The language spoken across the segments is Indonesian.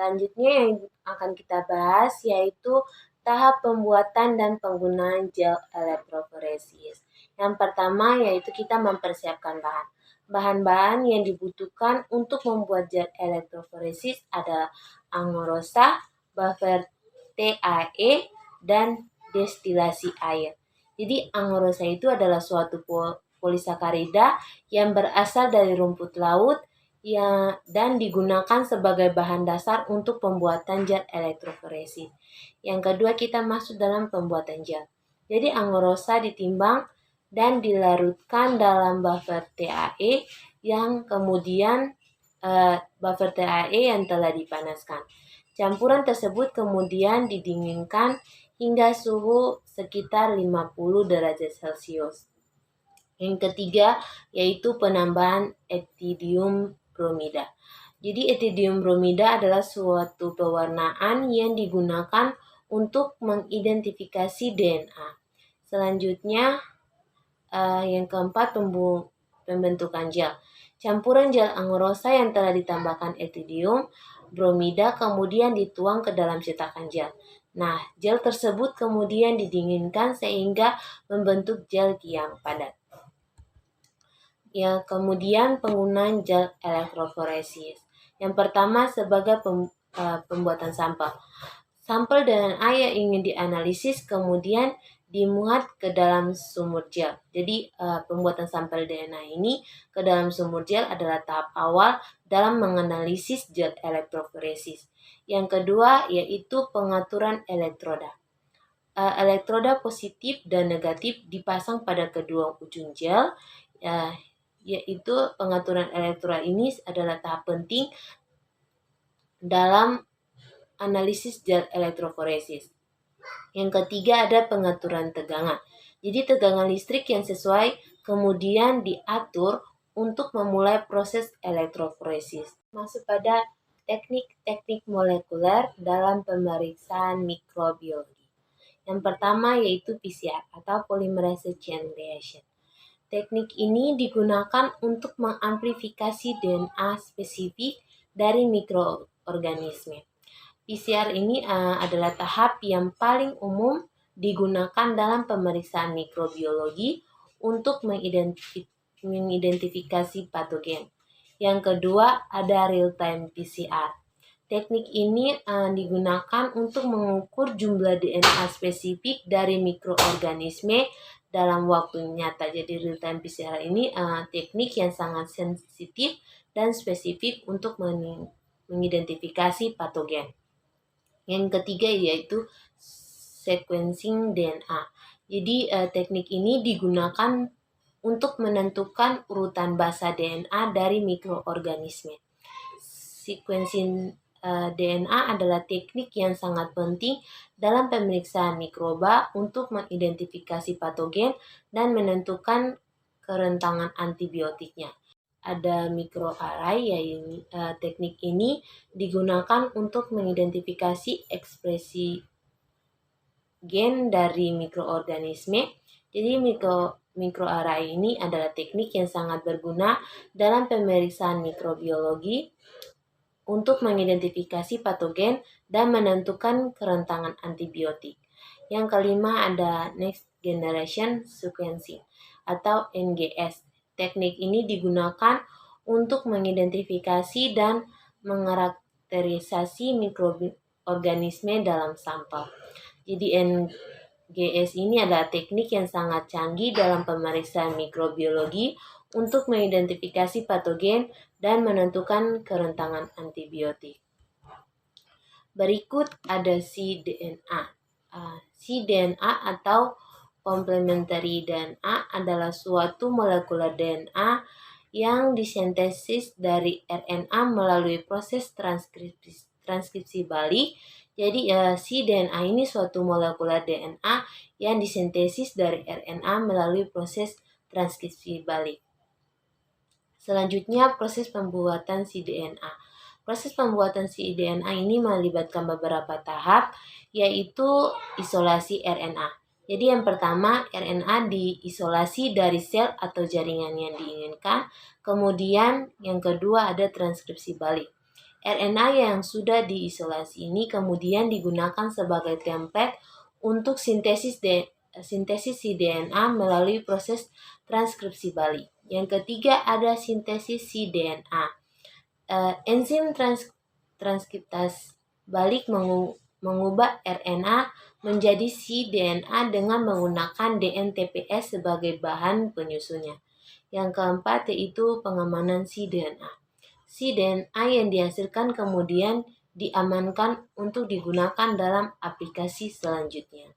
Selanjutnya yang akan kita bahas yaitu tahap pembuatan dan penggunaan gel elektroforesis. Yang pertama yaitu kita mempersiapkan bahan. Bahan-bahan yang dibutuhkan untuk membuat gel elektroforesis adalah angrosa, buffer TAE, dan destilasi air. Jadi angrosa itu adalah suatu polisakarida yang berasal dari rumput laut dan digunakan sebagai bahan dasar untuk pembuatan gel elektroforesis. Yang kedua kita masuk dalam pembuatan gel. Jadi angrosa ditimbang dan dilarutkan dalam buffer TAE yang kemudian buffer TAE yang telah dipanaskan. Campuran tersebut kemudian didinginkan hingga suhu sekitar 50 derajat Celcius. Yang ketiga yaitu penambahan etidium bromida. Jadi etidium bromida adalah suatu pewarnaan yang digunakan untuk mengidentifikasi DNA. Selanjutnya yang keempat pembentukan gel. Campuran gel angrosa yang telah ditambahkan etidium bromida kemudian dituang ke dalam cetakan gel. Nah, gel tersebut kemudian didinginkan sehingga membentuk gel yang padat. Ya, kemudian penggunaan gel elektroforesis. Yang pertama sebagai pembuatan sampel. Sampel DNA yang ingin dianalisis kemudian dimuat ke dalam sumur gel. Jadi pembuatan sampel DNA ini ke dalam sumur gel adalah tahap awal dalam menganalisis gel elektroforesis. Yang kedua yaitu pengaturan elektroda. Elektroda positif dan negatif dipasang pada kedua ujung gel, yaitu pengaturan elektroda ini adalah tahap penting dalam analisis gel elektroforesis. Yang ketiga ada pengaturan tegangan. Jadi tegangan listrik yang sesuai kemudian diatur untuk memulai proses elektroforesis. Masuk pada teknik-teknik molekuler dalam pemeriksaan mikrobiologi. Yang pertama yaitu PCR atau polymerase chain reaction. Teknik ini digunakan untuk mengamplifikasi DNA spesifik dari mikroorganisme. PCR ini adalah tahap yang paling umum digunakan dalam pemeriksaan mikrobiologi untuk mengidentifikasi patogen. Yang kedua ada real-time PCR. Teknik ini digunakan untuk mengukur jumlah DNA spesifik dari mikroorganisme dalam waktu nyata. Jadi real-time PCR ini teknik yang sangat sensitif dan spesifik untuk mengidentifikasi patogen. Yang ketiga yaitu sequencing DNA. Jadi teknik ini digunakan untuk menentukan urutan basa DNA dari mikroorganisme. Sequencing DNA adalah teknik yang sangat penting dalam pemeriksaan mikroba untuk mengidentifikasi patogen dan menentukan kerentanan antibiotiknya. Ada microarray, yaitu teknik ini digunakan untuk mengidentifikasi ekspresi gen dari mikroorganisme. Jadi microarray ini adalah teknik yang sangat berguna dalam pemeriksaan mikrobiologi untuk mengidentifikasi patogen dan menentukan kerentanan antibiotik. Yang kelima ada next generation sequencing atau NGS. Teknik ini digunakan untuk mengidentifikasi dan mengarakterisasi mikroorganisme dalam sampel. Jadi NGS ini adalah teknik yang sangat canggih dalam pemeriksaan mikrobiologi untuk mengidentifikasi patogen dan menentukan kerentanan antibiotik. Berikut ada cDNA. cDNA atau complementary DNA adalah suatu molekul DNA yang disintesis dari RNA melalui proses transkripsi balik. Jadi cDNA ini suatu molekul DNA yang disintesis dari RNA melalui proses transkripsi balik. Selanjutnya proses pembuatan cDNA. Proses pembuatan cDNA ini melibatkan beberapa tahap, yaitu isolasi RNA. Jadi yang pertama, RNA diisolasi dari sel atau jaringan yang diinginkan. Kemudian yang kedua ada transkripsi balik. RNA yang sudah diisolasi ini kemudian digunakan sebagai template untuk sintesis si DNA melalui proses transkripsi balik. Yang ketiga ada sintesis si DNA. Enzim transkriptase balik mengubah RNA menjadi si DNA dengan menggunakan DNTPS sebagai bahan penyusunnya. Yang keempat yaitu pengamanan si DNA. Si DNA yang dihasilkan kemudian diamankan untuk digunakan dalam aplikasi selanjutnya.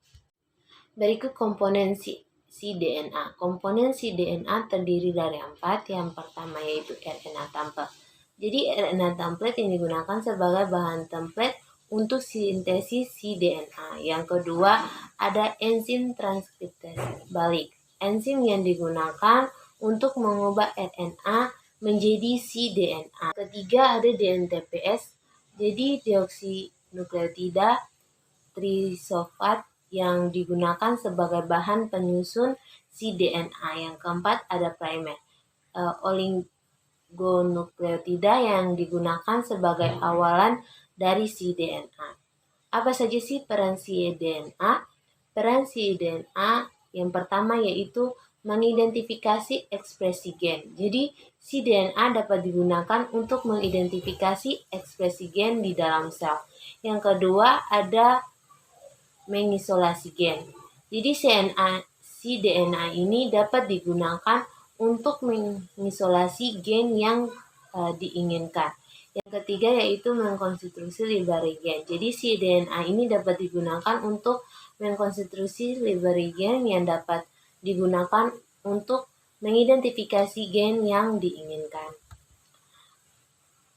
Berikut komponen si DNA. Komponen si DNA terdiri dari 4. Yang pertama yaitu RNA template. Jadi RNA template yang digunakan sebagai bahan template untuk sintesis si DNA. Yang kedua ada enzim transkriptase balik. Enzim yang digunakan untuk mengubah RNA menjadi si DNA. Ketiga ada DNTPS, jadi deoksinukleotida trisulfat yang digunakan sebagai bahan penyusun si DNA. Yang keempat ada primer, oligonukleotida yang digunakan sebagai awalan dari si DNA. Apa saja sih peran si DNA? Peran si DNA yang pertama yaitu mengidentifikasi ekspresi gen. Jadi si DNA dapat digunakan untuk mengidentifikasi ekspresi gen di dalam sel. Yang kedua ada mengisolasi gen. Jadi si DNA ini dapat digunakan untuk mengisolasi gen yang diinginkan. Yang ketiga yaitu mengkonstruksi library gen. Jadi si DNA ini dapat digunakan untuk mengkonstruksi library gen yang dapat digunakan untuk mengidentifikasi gen yang diinginkan.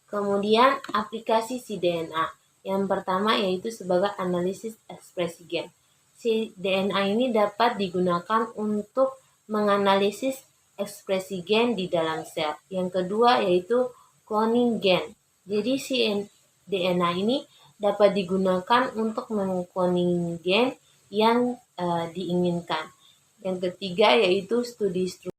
Kemudian aplikasi si DNA. Yang pertama yaitu sebagai analisis ekspresi gen. Si DNA ini dapat digunakan untuk menganalisis ekspresi gen di dalam sel. Yang kedua yaitu cloning gen. Jadi si DNA ini dapat digunakan untuk mengcloning gen yang diinginkan. Yang ketiga yaitu studi struktur.